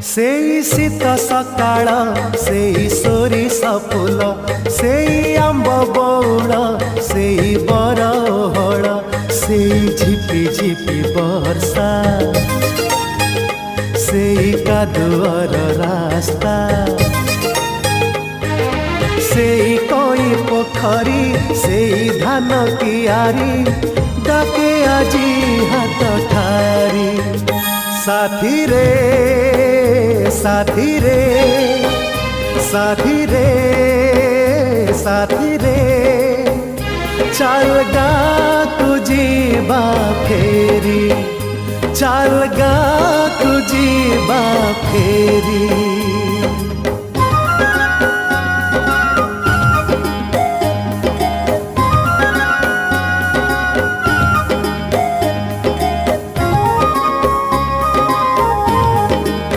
सेई शीत सकाळ सेई सोरिष फूल सेई आंब बौल सेई बरहळ सेई झिपि झिपि वर्षा सेई कादुअर रास्ता सेई कई पोखरी सेई धान कियारी डाके आजी हाथ ठारी साथी रे साथी रे साथी रे साथी रे चल गा तू जीवा फेरी चल गा तू जीवा फेरी।